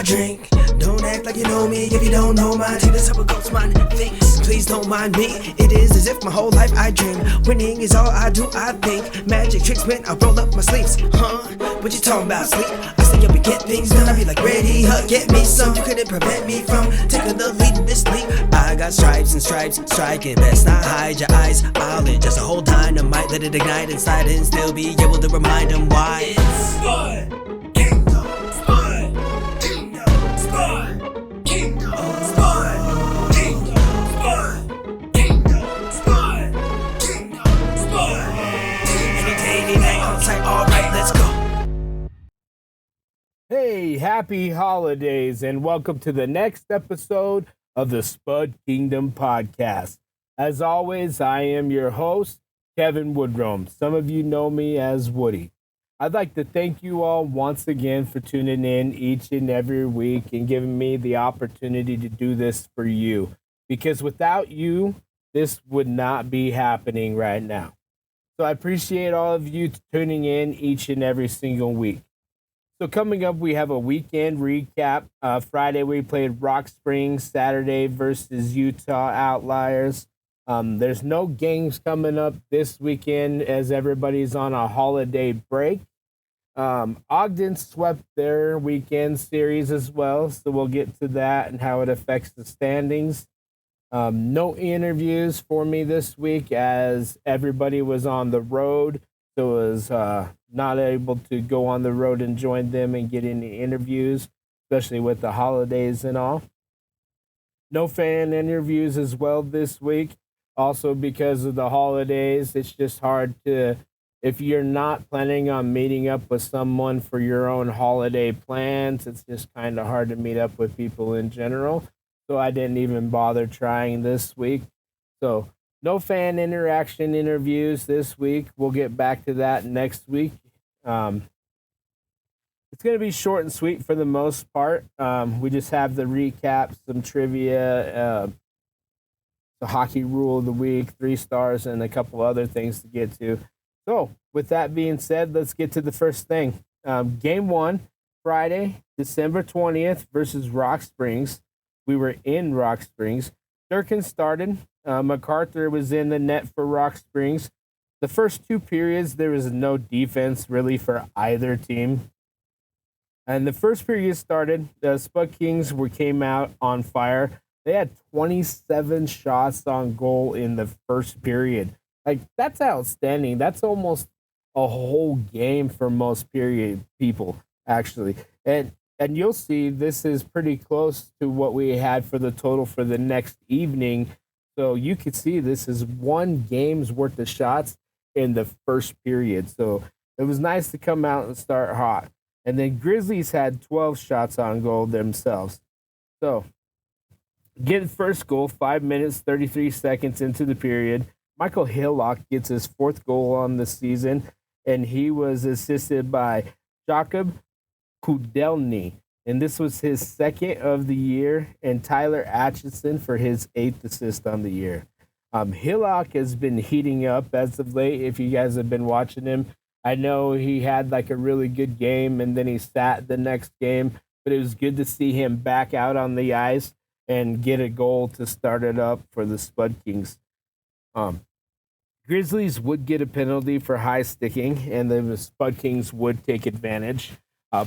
I drink. Don't act like you know me if you don't know my team. That's how it goes, man. Thinks, please don't mind me. It is as if my whole life I dream. Winning is all I do, I think. Magic tricks, man, I roll up my sleeves. What you talking about, sleep? I stay up and get things done. I be like, ready, get me some. You couldn't prevent me from taking the lead in this league. I got stripes and stripes, striking best not hide your eyes. I'll just a whole dynamite, let it ignite inside and still be able to remind them why. It's Spud Kingdom, Spud Kingdom, Spud Kingdom, Spud Kingdom, Spud Kingdom, Spud Kingdom, Spud. Any day, any night, on site, alright, let's go. Hey, happy holidays and welcome to the next episode of the Spud Kingdom podcast. As always, I am your host, Kevin Woodrome. Some of you know me as Woody. I'd like to thank you all once again for tuning in each and every week and giving me the opportunity to do this for you. Because without you, this would not be happening right now. So I appreciate all of you tuning in each and every single week. So coming up, we have a weekend recap. Friday, we played Rock Springs. Saturday versus Utah Outliers. There's no games coming up this weekend as everybody's on a holiday break. Ogden swept their weekend series as well, so we'll get to that and how it affects the standings. No interviews for me this week as everybody was on the road, so it was not able to go on the road and join them and get any interviews, especially with the holidays and all. No fan interviews as well this week. Also, because of the holidays, it's just hard to, if you're not planning on meeting up with someone for your own holiday plans, it's just kind of hard to meet up with people in general. So I didn't even bother trying this week. So no fan interaction interviews this week. We'll get back to that next week. It's going to be short and sweet for the most part. We just have the recap, some trivia, the hockey rule of the week, 3 stars, and a couple other things to get to. So with that being said, let's get to the first thing. Game 1, Friday, December 20th versus Rock Springs. We were in Rock Springs. Durkin started. MacArthur was in the net for Rock Springs. The first 2 periods, there was no defense really for either team. And the first period started. The Spud Kings came out on fire. They had 27 shots on goal in the first period. Like, that's outstanding. That's almost a whole game for most period people, actually. And you'll see this is pretty close to what we had for the total for the next evening. So you could see this is 1 game's worth of shots in the first period. So it was nice to come out and start hot. And then Grizzlies had 12 shots on goal themselves. So getting first goal, 5 minutes, 33 seconds into the period. Michael Hillock gets his 4th goal on the season, and he was assisted by Jakob Kudelny. And this was his 2nd of the year, and Tyler Atchison for his 8th assist on the year. Hillock has been heating up as of late. If you guys have been watching him, I know he had like a really good game, and then he sat the next game, but it was good to see him back out on the ice and get a goal to start it up for the Spud Kings. Grizzlies would get a penalty for high sticking, and the Spud Kings would take advantage.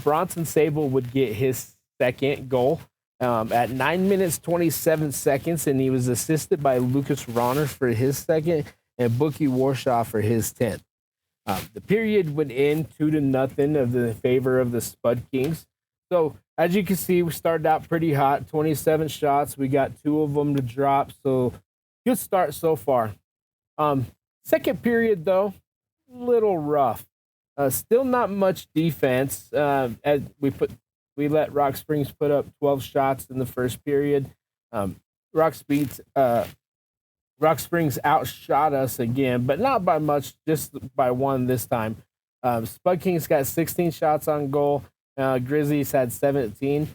Bronson Sable would get his 2nd goal at 9 minutes, 27 seconds, and he was assisted by Lucas Ronner for his 2nd and Bookie Warshaw for his 10th. The period would end 2-0 of the favor of the Spud Kings. So as you can see, we started out pretty hot, 27 shots. We got 2 of them to drop, so good start so far. Second period, though, little rough. Still not much defense. As we let Rock Springs put up 12 shots in the first period. Rock Springs outshot us again, but not by much, just by 1 this time. Spud Kings got 16 shots on goal. Grizzlies had 17.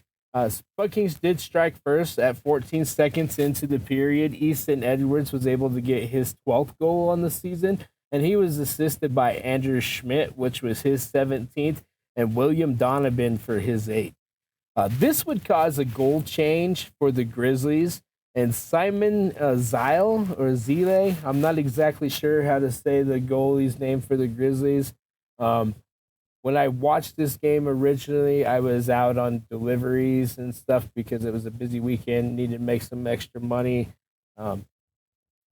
Spud Kings did strike first at 14 seconds into the period. Easton Edwards was able to get his 12th goal on the season, and he was assisted by Andrew Schmidt, which was his 17th, and William Donovan for his 8th. This would cause a goal change for the Grizzlies. And Simon Zile, I'm not exactly sure how to say the goalie's name for the Grizzlies. Um, when I watched this game originally, I was out on deliveries and stuff because it was a busy weekend, needed to make some extra money. Um,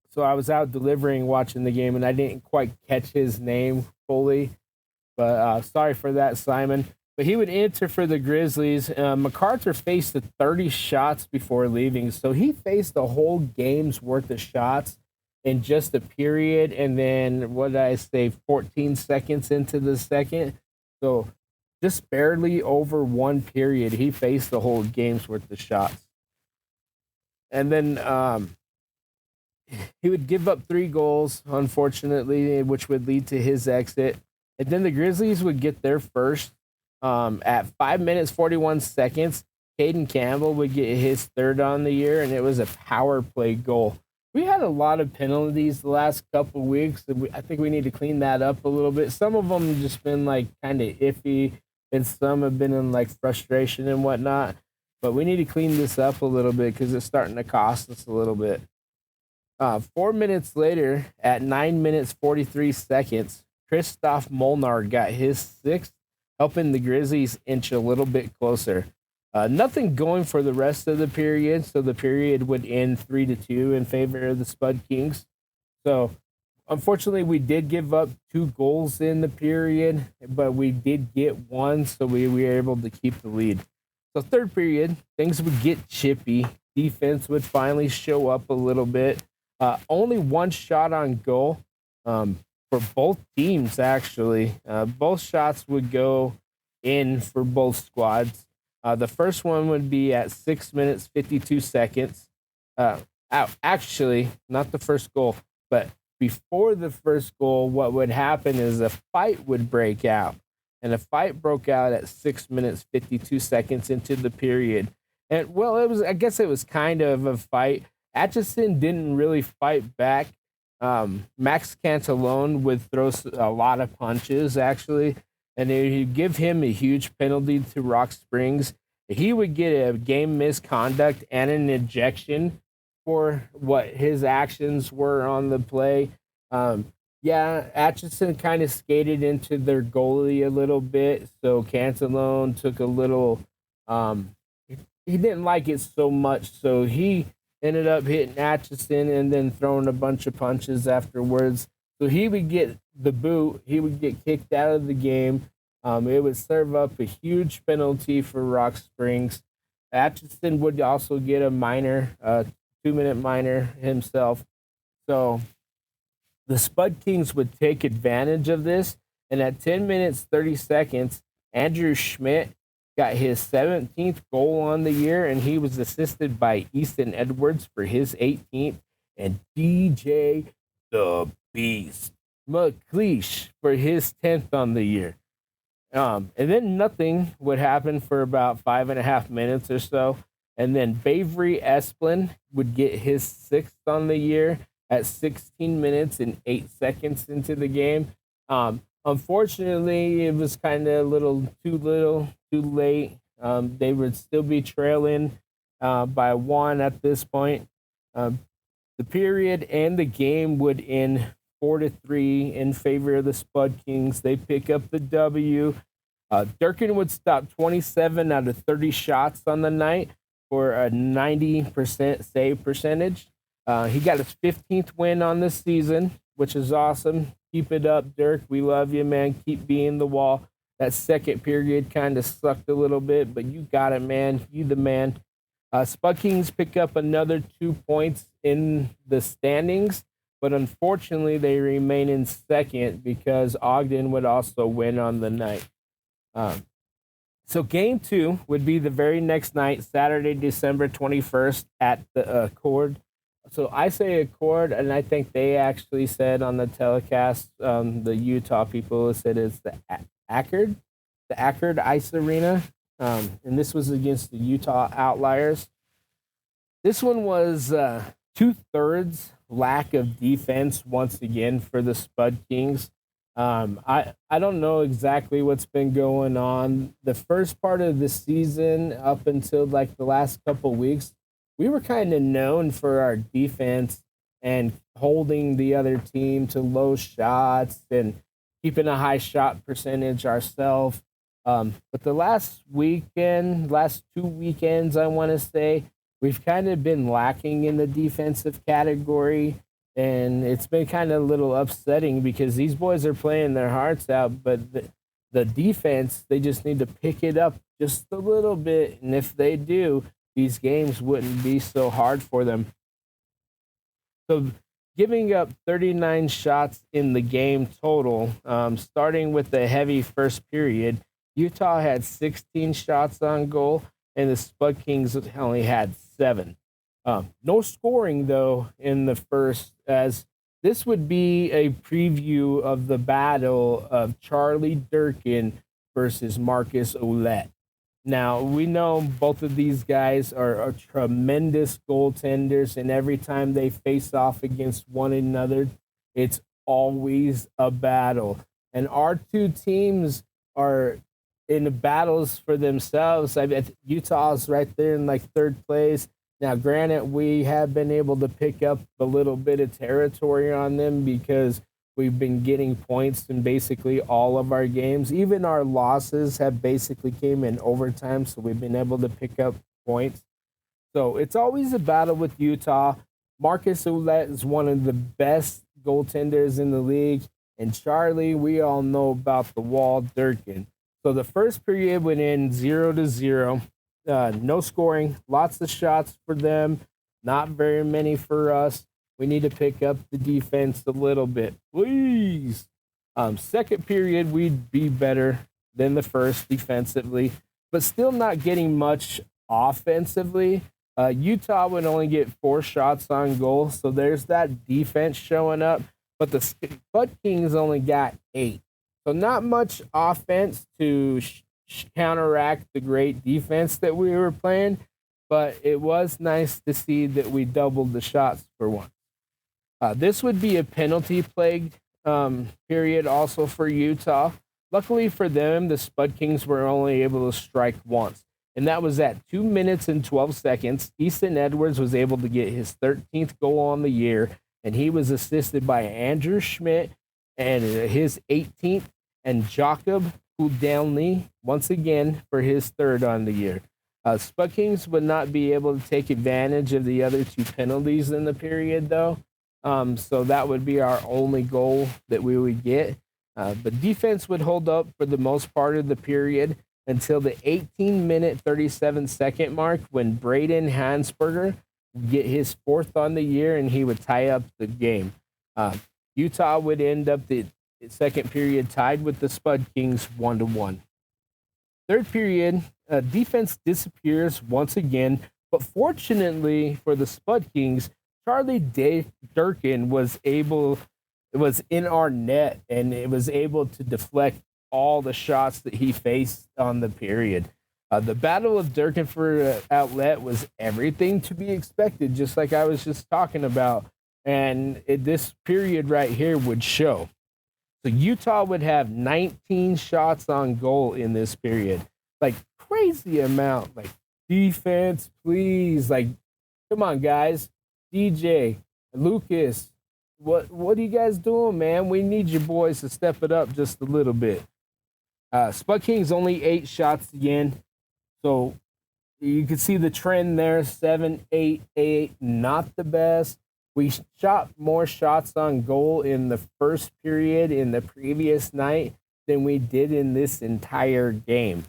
so I was out delivering, watching the game, and I didn't quite catch his name fully. But sorry for that, Simon. But he would enter for the Grizzlies. MacArthur faced 30 shots before leaving, so he faced a whole game's worth of shots in just a period. And then, what did I say, 14 seconds into the second? So just barely over one period, he faced the whole game's worth of shots. And then he would give up 3 goals, unfortunately, which would lead to his exit. And then the Grizzlies would get their first at 5 minutes, 41 seconds. Caden Campbell would get his third on the year, and it was a power play goal. We had a lot of penalties the last couple weeks. I think we need to clean that up a little bit. Some of them have just been like kind of iffy, and some have been in like frustration and whatnot. But we need to clean this up a little bit because it's starting to cost us a little bit. 4 minutes later, at 9 minutes 43 seconds, Christoph Molnar got his 6th, helping the Grizzlies inch a little bit closer. Nothing going for the rest of the period, so the period would end 3-2 in favor of the Spud Kings. So, unfortunately, we did give up 2 goals in the period, but we did get 1, so we were able to keep the lead. So, third period, things would get chippy. Defense would finally show up a little bit. Only 1 shot on goal for both teams, actually. Both shots would go in for both squads. The first one would be at 6 minutes, 52 seconds. Actually, not the first goal, but before the first goal, what would happen is a fight would break out. And a fight broke out at 6 minutes, 52 seconds into the period. And, well, I guess it was kind of a fight. Atchison didn't really fight back. Max Cantalone would throw a lot of punches, actually, and he'd give him a huge penalty to Rock Springs. He would get a game misconduct and an ejection for what his actions were on the play. Atchison kind of skated into their goalie a little bit, so Cantalone took a little. He didn't like it so much, so he ended up hitting Atchison and then throwing a bunch of punches afterwards. So he would get the boot. He would get kicked out of the game. It would serve up a huge penalty for Rock Springs. Atchison would also get a minor, 2-minute minor himself. So the Spud Kings would take advantage of this. And at 10 minutes, 30 seconds, Andrew Schmidt got his 17th goal on the year, and he was assisted by Easton Edwards for his 18th, and DJ the Beast McLeish for his 10th on the year. And then nothing would happen for about 5.5 minutes or so, and then Bavery Esplin would get his 6th on the year at 16 minutes and 8 seconds into the game. Unfortunately, it was kind of too late. They would still be trailing by 1 at this point. The period and the game would end 4-3 in favor of the Spud Kings. They pick up the W. Durkin would stop 27 out of 30 shots on the night for a 90% save percentage. He got his 15th win on the season, which is awesome. Keep it up, Dirk. We love you, man. Keep being the wall. That second period kind of sucked a little bit, but you got it, man. You the man. Spud Kings pick up another 2 points in the standings, but unfortunately they remain in second because Ogden would also win on the night. So game 2 would be the very next night, Saturday, December 21st at the Accord. So I say Accord, and I think they actually said on the telecast, the Utah people said it's the Accord Ice Arena, and this was against the Utah Outliers. This one was 2/3 lack of defense once again for the Spud Kings. I don't know exactly what's been going on. The first part of the season, up until like the last couple weeks, we were kind of known for our defense and holding the other team to low shots and keeping a high shot percentage ourselves. But the last 2 weekends, I want to say, we've kind of been lacking in the defensive category, and it's been kind of a little upsetting because these boys are playing their hearts out, but the defense, they just need to pick it up just a little bit, and if they do, these games wouldn't be so hard for them. So giving up 39 shots in the game total, starting with the heavy first period, Utah had 16 shots on goal, and the Spud Kings only had 7. No scoring, though, in the first, as this would be a preview of the battle of Charlie Durkin versus Marcus Ouellette. Now, we know both of these guys are tremendous goaltenders, and every time they face off against one another, it's always a battle. And our two teams are in the battles for themselves. Utah's right there in like third place. Now, granted, we have been able to pick up a little bit of territory on them because we've been getting points in basically all of our games. Even our losses have basically came in overtime, so we've been able to pick up points. So it's always a battle with Utah. Marcus Ouellette is one of the best goaltenders in the league. And Charlie, we all know about the wall, Durkin. So the first period went in 0-0. No scoring, lots of shots for them, not very many for us. We need to pick up the defense a little bit, please. Second period, we'd be better than the first defensively, but still not getting much offensively. Utah would only get 4 shots on goal, so there's that defense showing up, but the Spud Kings only got 8. So not much offense to counteract the great defense that we were playing, but it was nice to see that we doubled the shots for once. This would be a penalty plagued period also for Utah. Luckily for them, the Spud Kings were only able to strike once, and that was at 2 minutes and 12 seconds. Easton Edwards was able to get his 13th goal on the year, and he was assisted by Andrew Schmidt and his 18th, and Jakob Downley once again for his 3rd on the year. Spud Kings would not be able to take advantage of the other 2 penalties in the period, though. So that would be our only goal that we would get. But defense would hold up for the most part of the period until the 18-minute, 37-second mark when Braden Hansberger would get his 4th on the year and he would tie up the game. Utah would end up the second period tied with the Spud Kings 1-1. Third period, defense disappears once again, but fortunately for the Spud Kings, Charlie Durkin was in our net, and it was able to deflect all the shots that he faced on the period. The battle of Durkin for outlet was everything to be expected, just like I was just talking about, and this period right here would show. So Utah would have 19 shots on goal in this period. Like, crazy amount. Like, defense, please. Like, come on, guys. DJ, Lucas, what are you guys doing, man? We need you boys to step it up just a little bit. Spud Kings only 8 shots again. So you can see the trend there, 7, 8, 8, not the best. We shot more shots on goal in the first period in the previous night than we did in this entire game.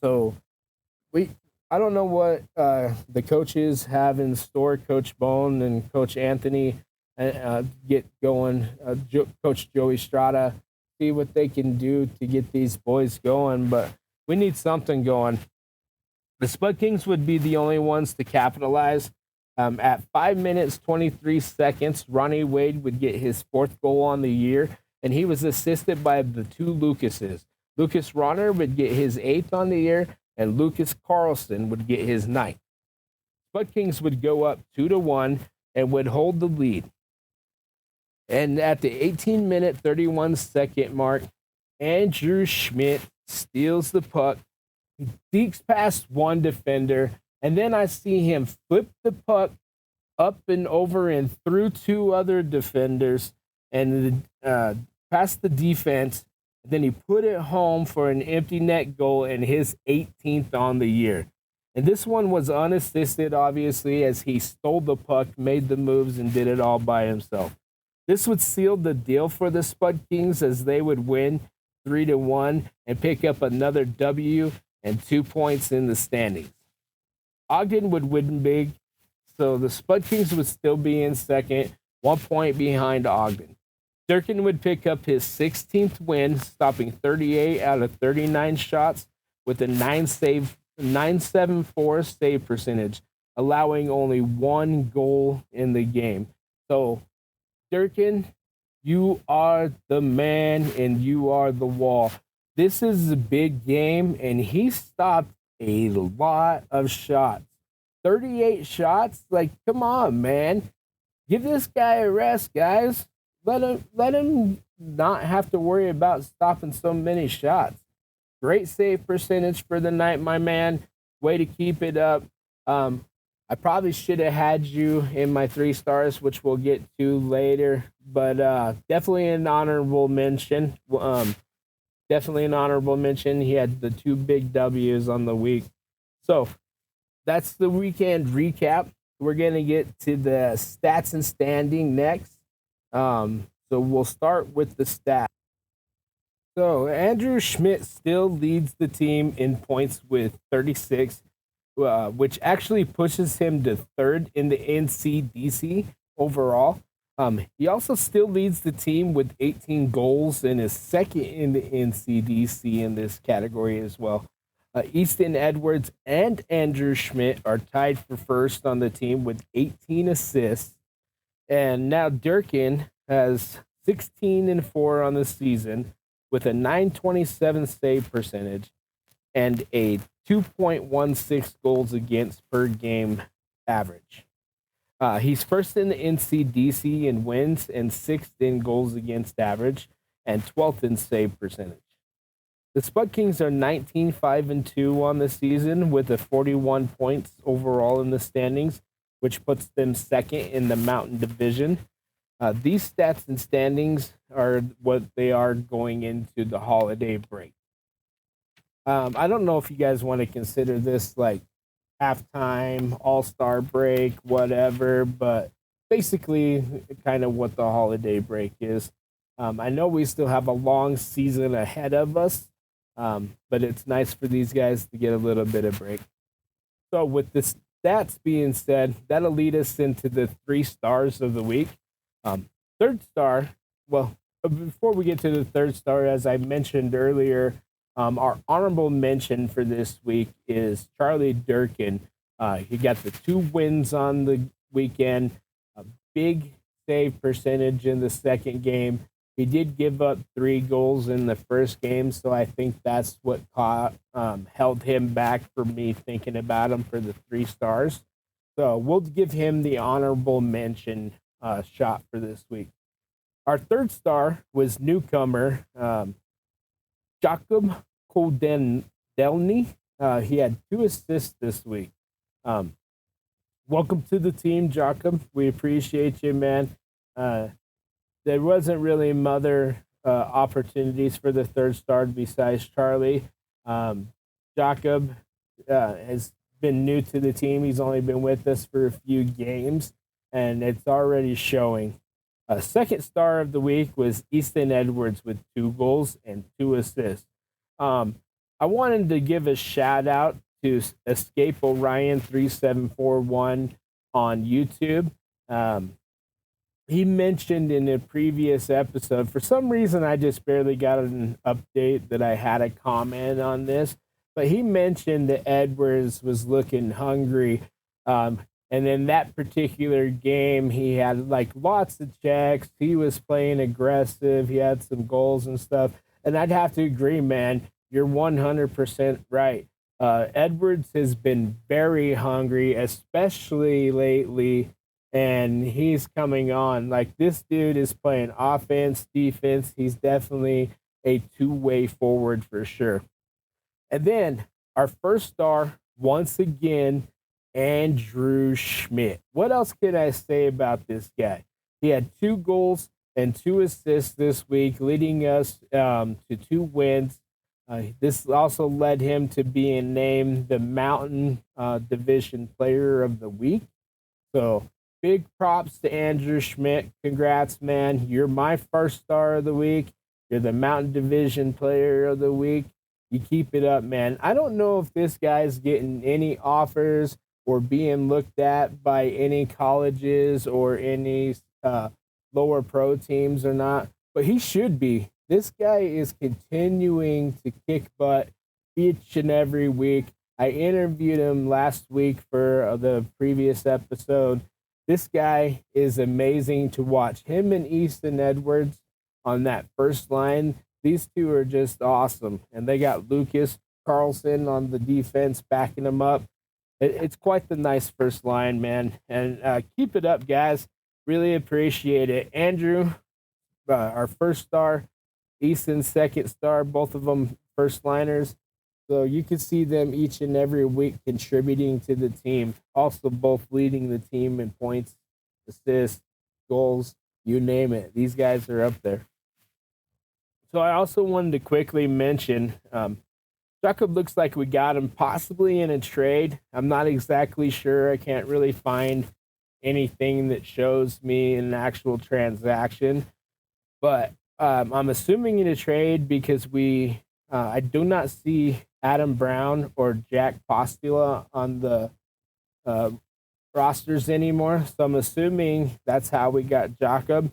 So I don't know what the coaches have in store, Coach Bone and Coach Anthony, get going, Coach Joey Strada, see what they can do to get these boys going, but we need something going. The Spud Kings would be the only ones to capitalize. At 5 minutes, 23 seconds, Ronnie Wade would get his 4th goal on the year, and he was assisted by the 2 Lucases. Lucas Ronner would get his 8th on the year, and Lucas Carlson would get his 9th. Spud Kings would go up 2-1 and would hold the lead. And at the 18-minute, 31-second mark, Andrew Schmidt steals the puck. He dekes past one defender, and then I see him flip the puck up and over and through two other defenders and past the defense. Then he put it home for an empty net goal and his 18th on the year. And this one was unassisted, obviously, as he stole the puck, made the moves, and did it all by himself. This would seal the deal for the Spud Kings as they would win 3-1 and pick up another W and 2 points in the standings. Ogden would win big, so the Spud Kings would still be in second, 1 point behind Ogden. Durkin would pick up his 16th win, stopping 38 out of 39 shots with a 974 save percentage, allowing only one goal in the game. So, Durkin, you are the man and you are the wall. This is a big game, and he stopped a lot of shots. 38 shots? Like, come on, man. Give this guy a rest, guys. Let him not have to worry about stopping so many shots. Great save percentage for the night, my man. Way to keep it up. I probably should have had you in my 3 stars, which we'll get to later, but definitely an honorable mention. Definitely an honorable mention. He had the 2 big W's on the week. So that's the weekend recap. We're going to get to the stats and standing next. So we'll start with the stats. So Andrew Schmidt still leads the team in points with 36, which actually pushes him to 3rd in the NCDC overall. He also still leads the team with 18 goals and is 2nd in the NCDC in this category as well. Easton Edwards and Andrew Schmidt are tied for 1st on the team with 18 assists. And now Durkin has 16-4 on the season with a 927 save percentage and a 2.16 goals against per game average. He's 1st in the NCDC in wins and 6th in goals against average and 12th in save percentage. The Spud Kings are 19-5-2 on the season with a 41 points overall in the standings, which puts them 2nd in the Mountain Division. These stats and standings are what they are going into the holiday break. I don't know if you guys want to consider this like halftime, all-star break, whatever, but basically kind of what the holiday break is. I know we still have a long season ahead of us, but it's nice for these guys to get a little bit of break. So with the stats being said, that'll lead us into the 3 stars of the week. 3rd star, well, before we get to the 3rd star, as I mentioned earlier, our honorable mention for this week is Charlie Durkin. He got the 2 wins on the weekend, a big save percentage in the 2nd game. He did give up 3 goals in the 1st game, so I think that's what held him back for me thinking about him for the 3 stars. So we'll give him the honorable mention shot for this week. Our 3rd star was newcomer Jakob Koldelny. He had 2 assists this week. Welcome to the team, Jakob. We appreciate you, man. There wasn't really other opportunities for the 3rd star besides Charlie. Jakob has been new to the team. He's only been with us for a few games, and it's already showing. 2nd star of the week was Easton Edwards with 2 goals and 2 assists. I wanted to give a shout out to Escape Orion 3741 on YouTube. He mentioned in a previous episode, for some reason I just barely got an update that I had a comment on this, but he mentioned that Edwards was looking hungry. And in that particular game, he had like lots of checks. He was playing aggressive. He had some goals and stuff. And I'd have to agree, man. You're 100% right. Edwards has been very hungry, especially lately. and he's coming on. Like, this dude is playing offense, defense. He's definitely a two-way forward for sure. And then our first star, once again, Andrew Schmidt. What else can I say about this guy? He had 2 goals and 2 assists this week, leading us to 2 wins. This also led him to being named the Mountain Division Player of the Week. So big props to Andrew Schmidt. Congrats, man. You're my first star of the week. You're the Mountain Division Player of the Week. You keep it up, man. I don't know if this guy's getting any offers or being looked at by any colleges or any lower pro teams or not, but he should be. This guy is continuing to kick butt each and every week. I interviewed him last week for the previous episode. This guy is amazing to watch. Him and Easton Edwards on that first line, these two are just awesome. And they got Lucas Carlson on the defense backing them up. It's quite the nice first line, man. And keep it up, guys. Really appreciate it. Andrew, our first star, Easton's second star, both of them first liners. So you can see them each and every week contributing to the team. Also, both leading the team in points, assists, goals, you name it. These guys are up there. So I also wanted to quickly mention, Jacob looks like we got him possibly in a trade. I'm not exactly sure. I can't really find anything that shows me an actual transaction. But I'm assuming in a trade because I do not see Adam Brown or Jack Postula on the rosters anymore. So I'm assuming that's how we got Jacob.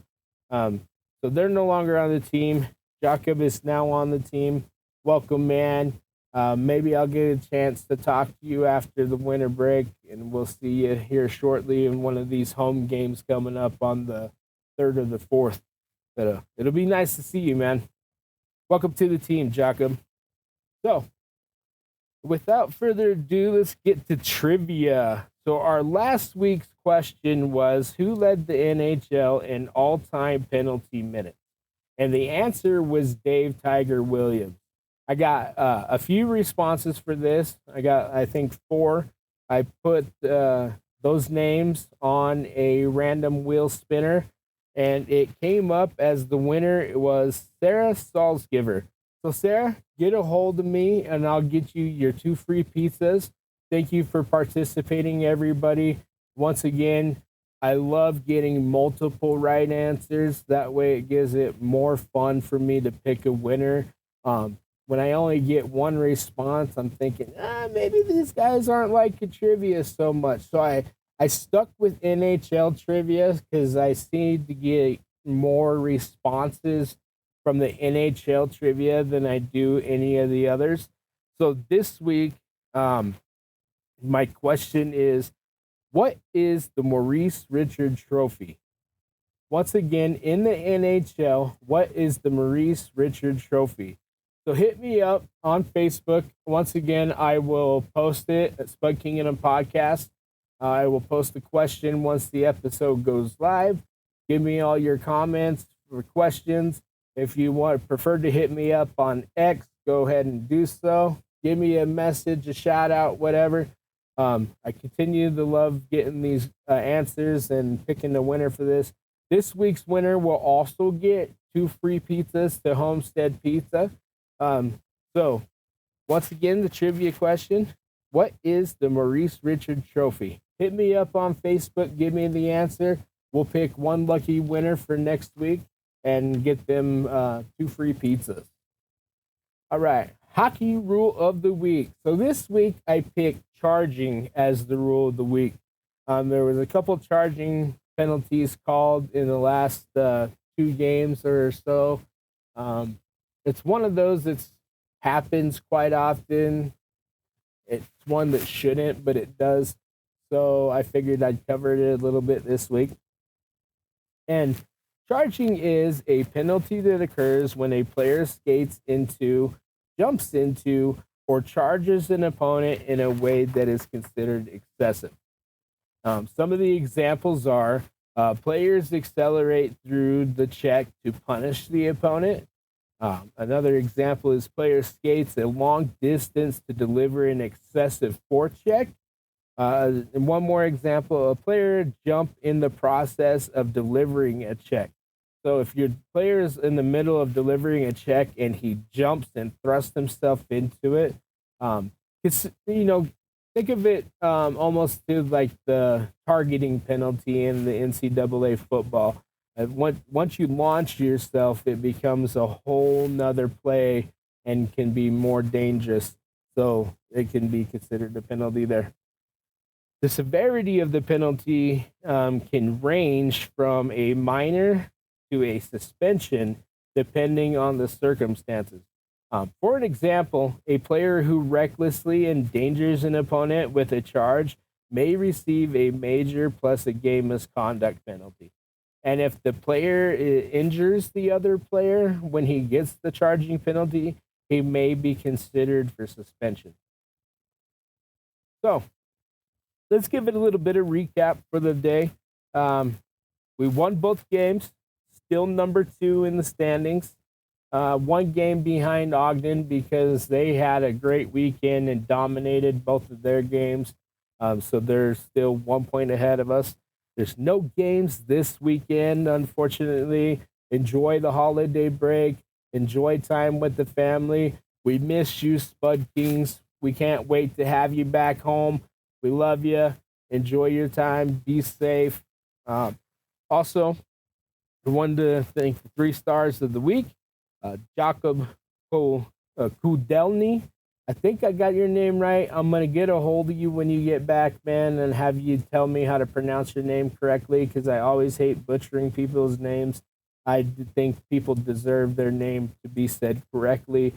So they're no longer on the team. Jacob is now on the team. Welcome, man. Maybe I'll get a chance to talk to you after the winter break, and we'll see you here shortly in one of these home games coming up on the 3rd or the 4th. But it'll be nice to see you, man. Welcome to the team, Jacob. So, without further ado, let's get to trivia. So, our last week's question was, who led the NHL in all-time penalty minutes? And the answer was Dave Tiger Williams. I got a few responses for this. I got, I think, 4. I put those names on a random wheel spinner, and it came up as the winner. It was Sarah Salzgiver. So, Sarah, get a hold of me, and I'll get you your 2 free pizzas. Thank you for participating, everybody. Once again, I love getting multiple right answers. That way it gives it more fun for me to pick a winner. When I only get one response, I'm thinking, maybe these guys aren't liking trivia so much. So I stuck with NHL trivia because I seem to get more responses from the NHL trivia than I do any of the others. So this week, my question is, what is the Maurice Richard Trophy? Once again, in the NHL, what is the Maurice Richard Trophy? So hit me up on Facebook. Once again, I will post it at Spud Kingdom Podcast. I will post the question once the episode goes live. Give me all your comments or questions. If you prefer to hit me up on X, go ahead and do so. Give me a message, a shout out, whatever. I continue to love getting these answers and picking the winner for this. This week's winner will also get 2 free pizzas to Homestead Pizza. So, once again, the trivia question, what is the Maurice Richard Trophy? Hit me up on Facebook, give me the answer. We'll pick one lucky winner for next week and get them 2 free pizzas. All right, hockey rule of the week. So this week I picked charging as the rule of the week. There was a couple charging penalties called in the last 2 games or so. It's one of those that happens quite often. It's one that shouldn't, but it does. So I figured I'd cover it a little bit this week. And charging is a penalty that occurs when a player skates into, jumps into, or charges an opponent in a way that is considered excessive. Some of the examples are players accelerate through the check to punish the opponent. Another example is player skates a long distance to deliver an excessive forecheck. And one more example, a player jump in the process of delivering a check. So if your player is in the middle of delivering a check and he jumps and thrusts himself into it, it's, think of it almost to like the targeting penalty in the NCAA football. Once you launch yourself, it becomes a whole nother play and can be more dangerous. So it can be considered a penalty there. The severity of the penalty can range from a minor to a suspension depending on the circumstances. For an example, a player who recklessly endangers an opponent with a charge may receive a major plus a game misconduct penalty. And if the player injures the other player when he gets the charging penalty, he may be considered for suspension. So let's give it a little bit of recap for the day. We won both games, still number 2 in the standings. One game behind Ogden because they had a great weekend and dominated both of their games. So they're still 1 point ahead of us. There's no games this weekend, unfortunately. Enjoy the holiday break. Enjoy time with the family. We miss you, Spud Kings. We can't wait to have you back home. We love you. Enjoy your time. Be safe. Also, I wanted to thank the 3 stars of the week. Jacob Kudelny. I think I got your name right. I'm going to get a hold of you when you get back, man, and have you tell me how to pronounce your name correctly because I always hate butchering people's names. I think people deserve their name to be said correctly.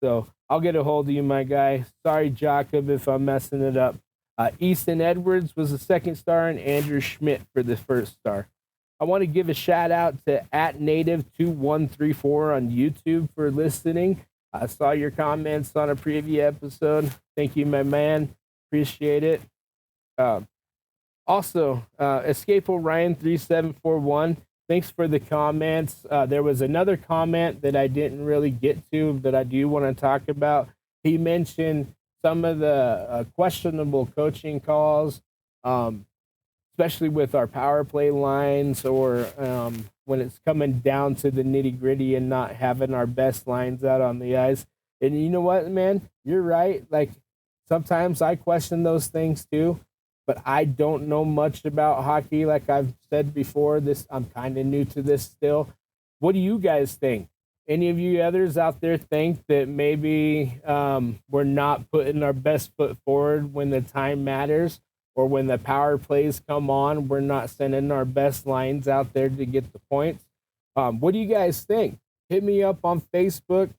So I'll get a hold of you, my guy. Sorry, Jacob, if I'm messing it up. Easton Edwards was the 2nd star, and Andrew Schmidt for the 1st star. I want to give a shout out to @native2134 on YouTube for listening. I saw your comments on a previous episode. Thank you, my man. Appreciate it. Also, Escape Orion 3741. Thanks for the comments. There was another comment that I didn't really get to that I do want to talk about. He mentioned some of the questionable coaching calls, especially with our power play lines or when it's coming down to the nitty gritty and not having our best lines out on the ice. And you know what, man? You're right. Like sometimes I question those things too, but I don't know much about hockey. Like I've said before, I'm kind of new to this still. What do you guys think? Any of you others out there think that maybe we're not putting our best foot forward when the time matters? Or when the power plays come on, we're not sending our best lines out there to get the points. What do you guys think? Hit me up on Facebook.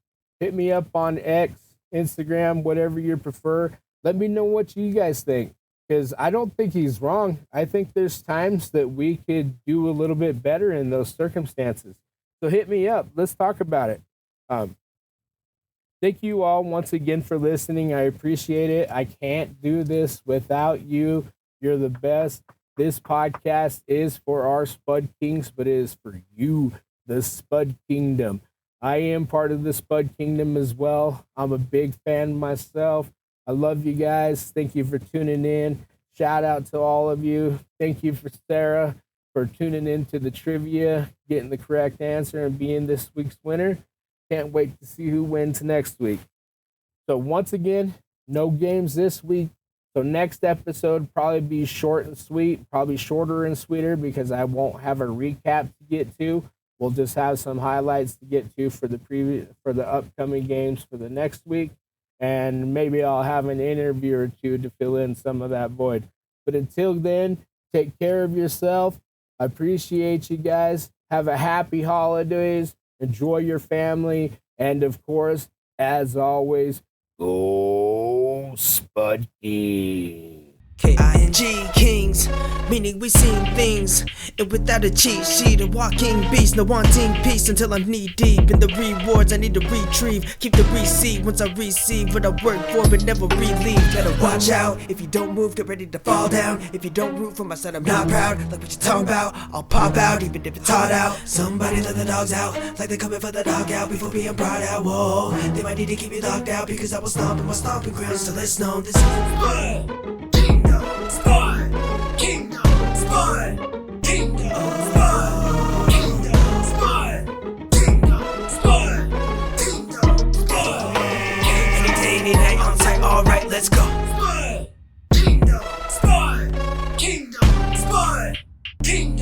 Hit me up on X, Instagram, whatever you prefer. Let me know what you guys think. Because I don't think he's wrong. I think there's times that we could do a little bit better in those circumstances. So hit me up. Let's talk about it. Thank you all once again for listening. I appreciate it. I can't do this without you. You're the best. This podcast is for our Spud Kings, but it is for you, the Spud Kingdom. I am part of the Spud Kingdom as well. I'm a big fan myself. I love you guys. Thank you for tuning in. Shout out to all of you. Thank you for Sarah for tuning into the trivia, getting the correct answer, and being this week's winner. Can't wait to see who wins next week. So once again, no games this week. So next episode probably be short and sweet, probably shorter and sweeter because I won't have a recap to get to. We'll just have some highlights to get to for the upcoming games for the next week. And maybe I'll have an interview or two to fill in some of that void. But until then, take care of yourself. I appreciate you guys. Have a happy holidays. Enjoy your family. And of course, as always, go Spud King. K-I-N-G kings, meaning we seen things. And without a cheat sheet, a walking beast, no wanting peace until I'm knee deep in the rewards I need to retrieve. Keep the receipt once I receive what I work for, but never relieve. Better watch out, if you don't move, get ready to fall down. If you don't root for my son, I'm not proud. Like what you talking about, I'll pop out, even if it's hard out. Somebody let the dogs out, like they're coming for the dog out before being brought out. Whoa, they might need to keep me locked out because I will stomp in my stomping grounds till it's known. This is Spud Kingdom, Spud Kingdom, Spud Kingdom, Spud Kingdom, Spud Kingdom, Spud Kingdom, Spud. Any day, any night, on site. Alright, let's go. Spud Kingdom, Spud Kingdom, Spud Kingdom.